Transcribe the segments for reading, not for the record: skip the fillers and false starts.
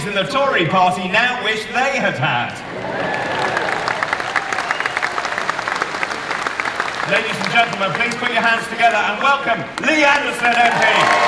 colleagues in the Tory party now wish they had had. Ladies and gentlemen, please put your hands together and welcome Lee Anderson MP.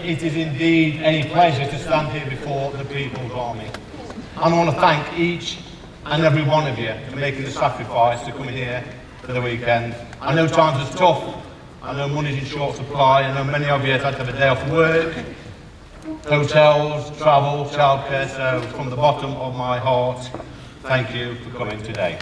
It is indeed a pleasure to stand here before the People's Army. And I want to thank each and every one of you for making the sacrifice to come in here for the weekend. I know times are tough, I know money's in short supply, I know many of you have had to have a day off work, hotels, travel, childcare, so from the bottom of my heart, thank you for coming today.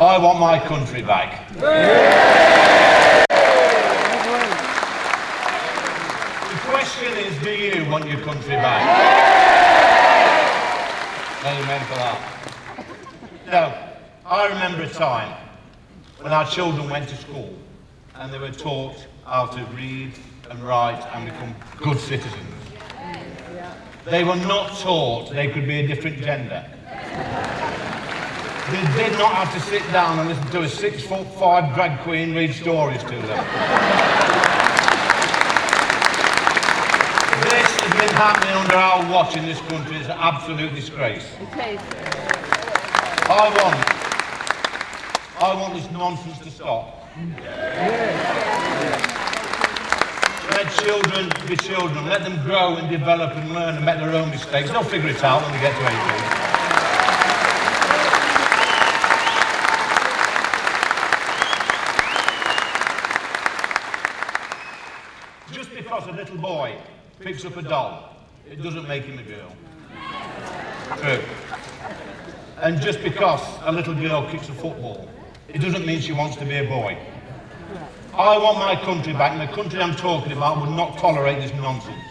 I want my country back. The question is, do you want your country back? Amen for that. No, I remember a time when our children went to school and they were taught how to read and write and become good citizens. They were not taught they could be a different gender. They did not have to sit down and listen to a 6'5" drag queen read stories to them. This has been happening under our watch in this country. It's an absolute disgrace. I want this nonsense to stop. Let children be children. Let them grow and develop and learn and make their own mistakes. They'll figure it out when they get to 18. Because a little boy picks up a doll, it doesn't make him a girl. True. And just because a little girl kicks a football, it doesn't mean she wants to be a boy. I want my country back, and the country I'm talking about will not tolerate this nonsense.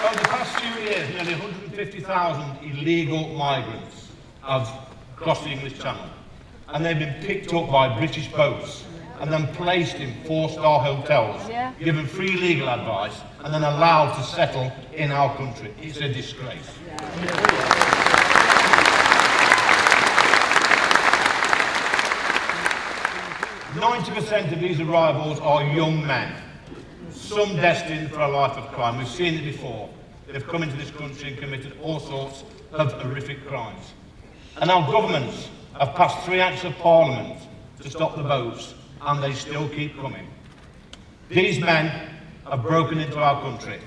Over the past few years, nearly 150,000 illegal migrants have crossed the English Channel, and they've been picked up by British boats and then placed in 4-star hotels, given free legal advice, and then allowed to settle in our country. It's a disgrace. 90% of these arrivals are young men, some destined for a life of crime. We've seen it before. They've come into this country and committed all sorts of horrific crimes. And our governments have passed 3 acts of parliament to stop the boats, and they still keep coming. These men have broken into our country.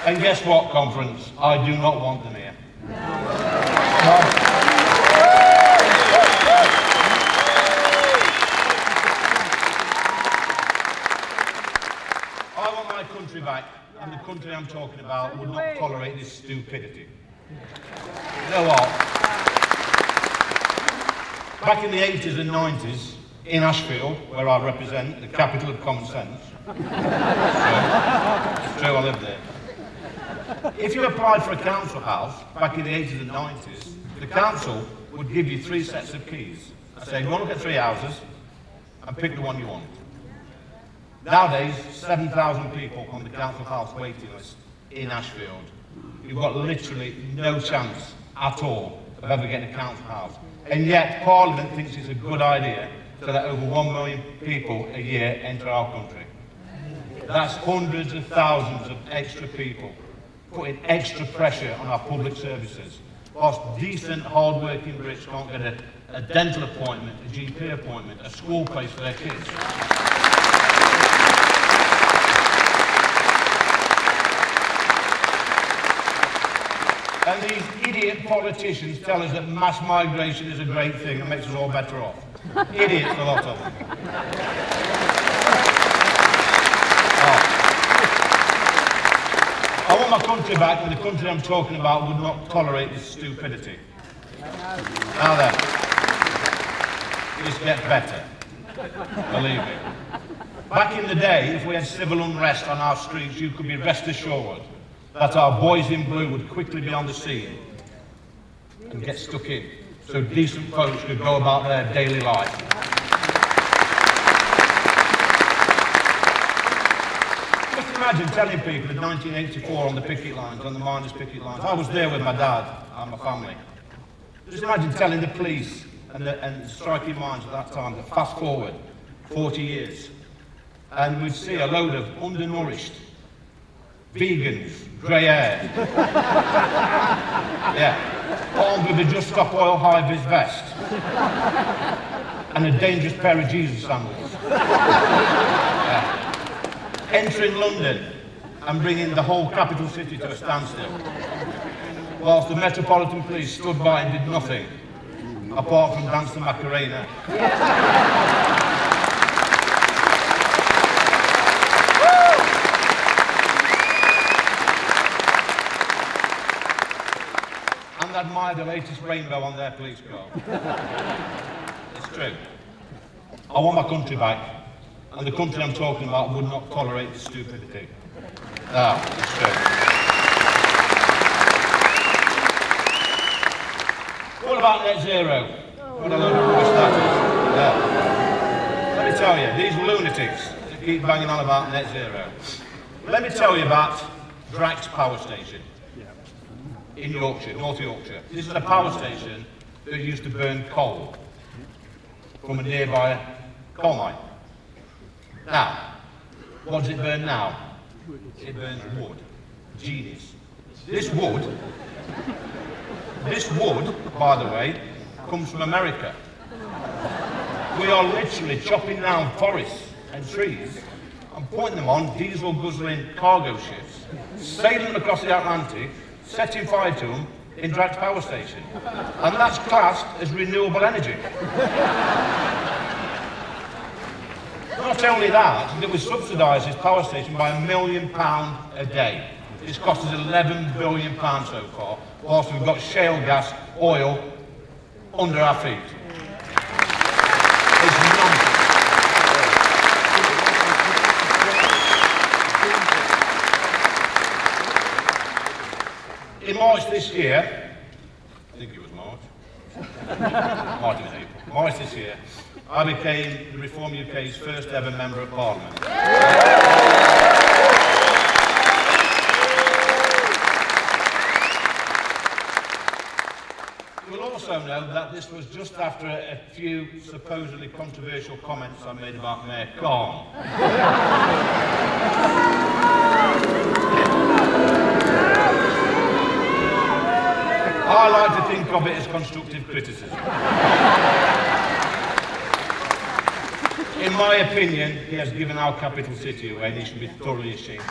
And guess what, conference? I do not want them here. I want my country back, and the country I'm talking about would not tolerate this stupidity. You know what? Back in the 80s and 90s, in Ashfield, where I represent, the capital of common sense, it's true, I lived there. If you applied for a council house back in the 80s and 90s, the council would give you 3 sets of keys. I'd say, go and look at 3 houses and pick the one you want. Nowadays, 7,000 people on the council house waiting list in Ashfield. You've got literally no chance at all of ever getting a council house. And yet, Parliament thinks it's a good idea to let over 1 million people a year enter our country. That's hundreds of thousands of extra people, putting extra pressure on our public services. whilst decent, hard-working Brits can't get a dental appointment, a GP appointment, a school place for their kids. And these idiot politicians tell us that mass migration is a great thing and makes us all better off. Idiots, a lot of them. I want my country back, and the country I'm talking about would not tolerate this stupidity. Now then, this gets better, believe me. Back in the day, if we had civil unrest on our streets, you could be rest assured that our boys in blue would quickly be on the scene and get stuck in, so decent folks could go about their daily life. Just imagine telling people in 1984 on the picket lines, on the miners' picket lines, I was there with my dad and my family. Just imagine telling the police and the striking minds at that time that fast forward 40 years, and we'd see a load of undernourished vegans, grey hair, yeah, armed with a Just Stop Oil high-vis vest and a dangerous pair of Jesus sandals, yeah. Entering London and bringing the whole capital city to a standstill, whilst the Metropolitan Police stood by and did nothing apart from dance the Macarena. Admire the latest rainbow on their police car. It's true. I want my country back, and the country I'm talking about would not tolerate this stupidity. No, it's true. What about net zero? What a load of rubbish that is. Let me tell you, these lunatics that keep banging on about net zero. Let me tell you about Drax Power Station in Yorkshire, North Yorkshire. This is a power station that used to burn coal from a nearby coal mine. Now, what does it burn now? It burns wood. Genius. This wood, by the way, comes from America. We are literally chopping down forests and trees and putting them on diesel-guzzling cargo ships, sailing across the Atlantic, setting fire to them in Drax Power Station. And that's classed as renewable energy. Not only that, we subsidise this power station by £1 million a day. It's cost us £11 billion so far, whilst we've got shale gas, oil under our feet. It's nonsense. In March this year, I think it was March, March this year, I became the Reform UK's first ever Member of Parliament. You will also know that this was just after a few supposedly controversial comments I made about Mayor Khan. I like to think of it as constructive criticism. In my opinion, he has given our capital city away and he should be thoroughly ashamed.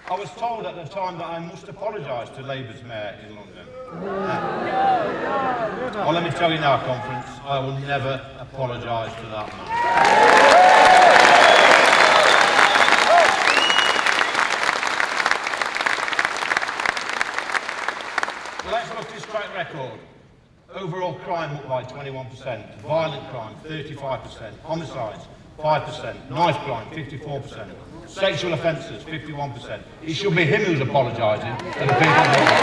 I was told at the time that I must apologise to Labour's mayor in London. Well, let me tell you now, conference, I will never apologise to that man. Let's look at his track record. Overall crime up by 21%, violent crime 35%, homicides 5%, knife crime 54%, sexual offences 51%. It should be him who's apologising to the people of London.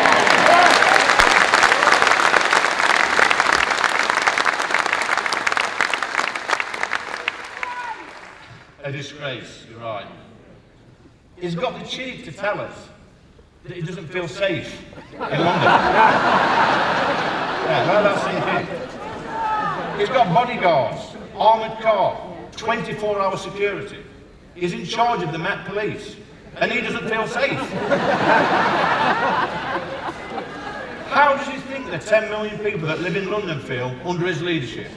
A disgrace, you're right. He's got the cheek to tell us that he doesn't feel safe in London. Yeah, let that sink in. He's got bodyguards, armoured car, 24-hour security. He's in charge of the Met Police, and he doesn't feel safe. How does he think the 10 million people that live in London feel under his leadership?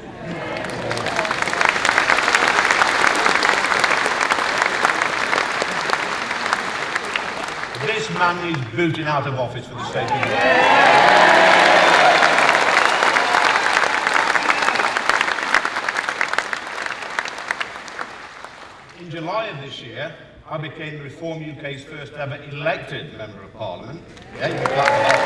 This man needs booting out of office for the sake of it. In July of this year, I became Reform UK's first ever elected Member of Parliament. Yeah, you can clap for that.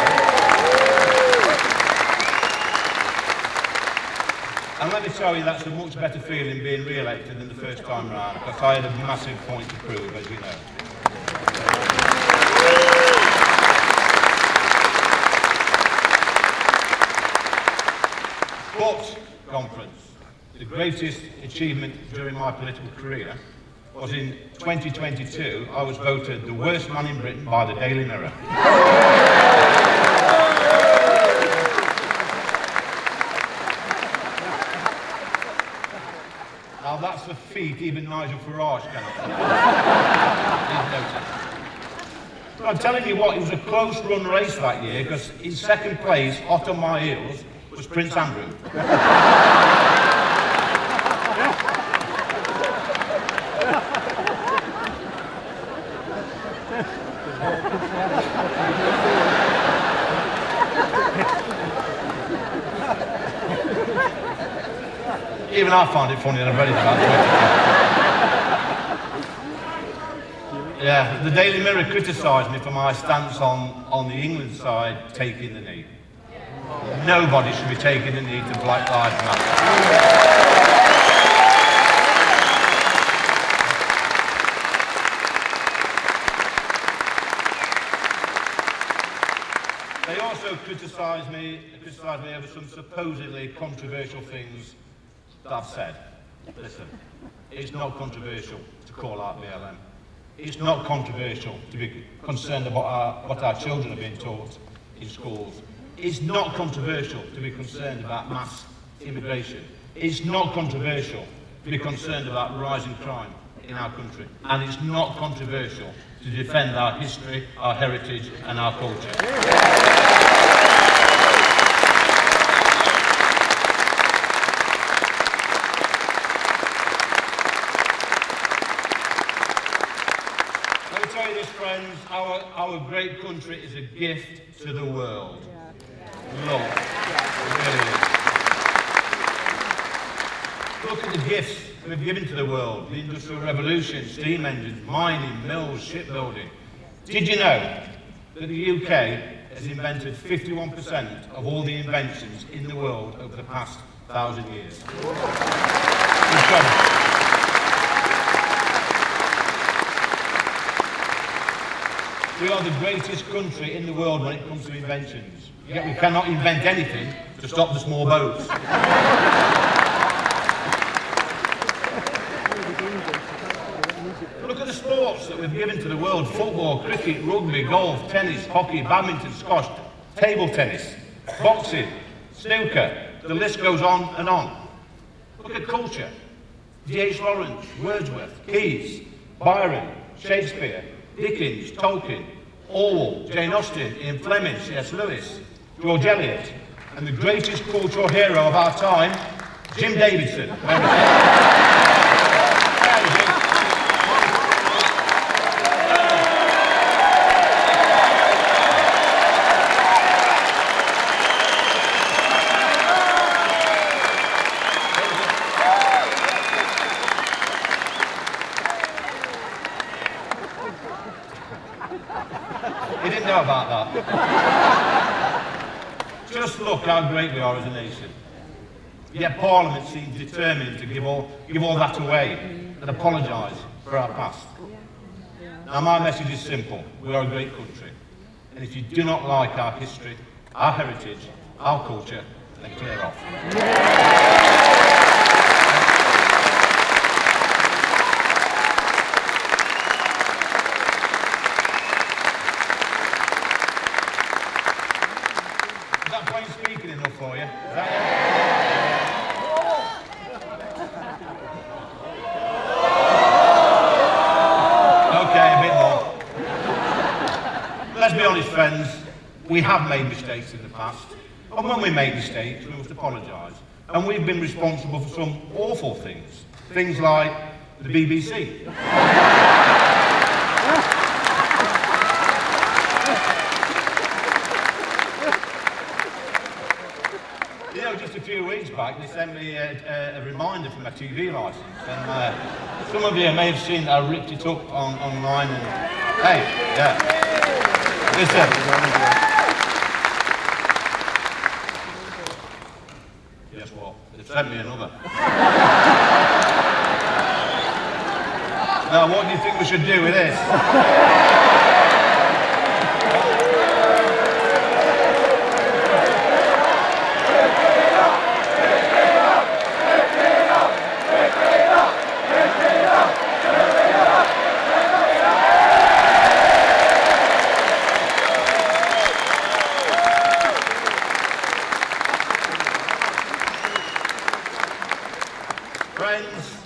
And let me tell you, that's a much better feeling being re-elected than the first time round, because I had a massive point to prove, as you know. But, conference, the greatest achievement during my political career was in 2022, I was voted the worst man in Britain by the Daily Mirror. Now that's a feat even Nigel Farage cannot notice. But I'm telling you what, it was a close run race that year, because in second place, hot on my heels, was Prince Andrew. Even I found it funny, and I've read it about 20 times. Yeah, the Daily Mirror criticised me for my stance on the England side taking the knee. Nobody should be taking the knee to Black Lives Matter. They also criticised me over some supposedly controversial things that I've said. Listen, it's not controversial to call out BLM. It's not controversial to be concerned about what our children are being taught in schools. It's not controversial to be concerned about mass immigration. It's not controversial to be concerned about rising crime in our country. And it's not controversial to defend our history, our heritage, and our culture. Friends, our great country is a gift to the world. Look, it really is. Look at the gifts we've given to the world: the Industrial Revolution, steam engines, mining, mills, shipbuilding. Did you know that the UK has invented 51% of all the inventions in the world over the past 1,000 years? Incredible. We are the greatest country in the world when it comes to inventions. Yet we cannot invent anything to stop the small boats. Look at the sports that we've given to the world: football, cricket, rugby, golf, tennis, hockey, badminton, squash, table tennis, boxing, snooker. The list goes on and on. Look at culture: D.H. Lawrence, Wordsworth, Keats, Byron, Shakespeare, Dickens, Tolkien, Orwell, Jane Austen, Ian Fleming, C.S. Lewis, George Eliot, and the greatest cultural hero of our time, Jim Davidson. You didn't know about that. Just look how great we are as a nation. Yet Parliament seems determined to give all that away and apologise for our past. Now my message is simple: we are a great country, and if you do not like our history, our heritage, our culture, then clear off. Is that plain speaking enough for you? Is that it? friends, we have made mistakes in the past. And when we make mistakes, we must apologise. And we've been responsible for some awful things. Things like the BBC. You know, just a few weeks back, they sent me a reminder for my TV licence. And some of you may have seen that I ripped it up online. And, hey, yeah. Listen. Guess what? They sent me another. Now, what do you think we should do with this? Friends,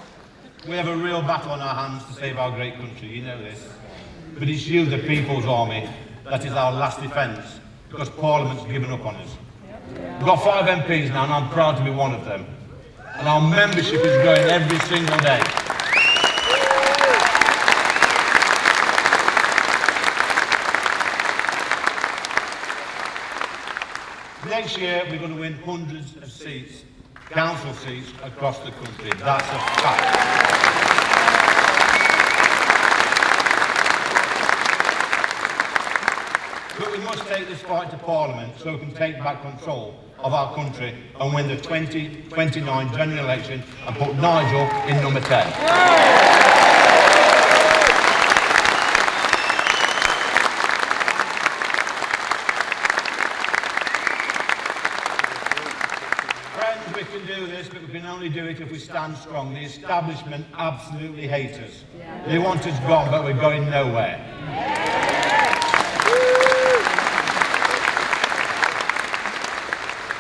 we have a real battle on our hands to save our great country, you know this. But it's you, the People's Army, that is our last defence, because Parliament's given up on us. We've got 5 MPs now, and I'm proud to be one of them. And our membership is growing every single day. Next year, we're going to win hundreds of seats, council seats across the country. That's a fact. But we must take this fight to Parliament so we can take back control of our country and win the 2029 general election and put Nigel in number 10. We can do this, but we can only do it if we stand strong. The establishment absolutely hate us. They want us gone, but we're going nowhere.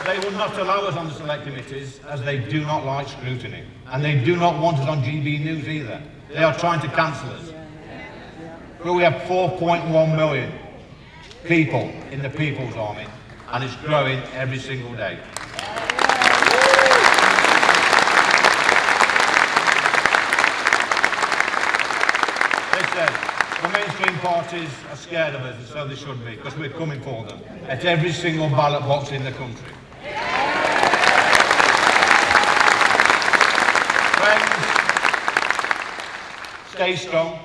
They will not allow us on the select committees, as they do not like scrutiny. And they do not want us on GB News either. They are trying to cancel us. But we have 4.1 million people in the People's Army, and it's growing every single day. The mainstream parties are scared of us, and so they should be, because we're coming for them at every single ballot box in the country. Friends, stay strong,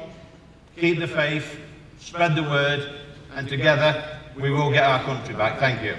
keep the faith, spread the word, and together we will get our country back. Thank you.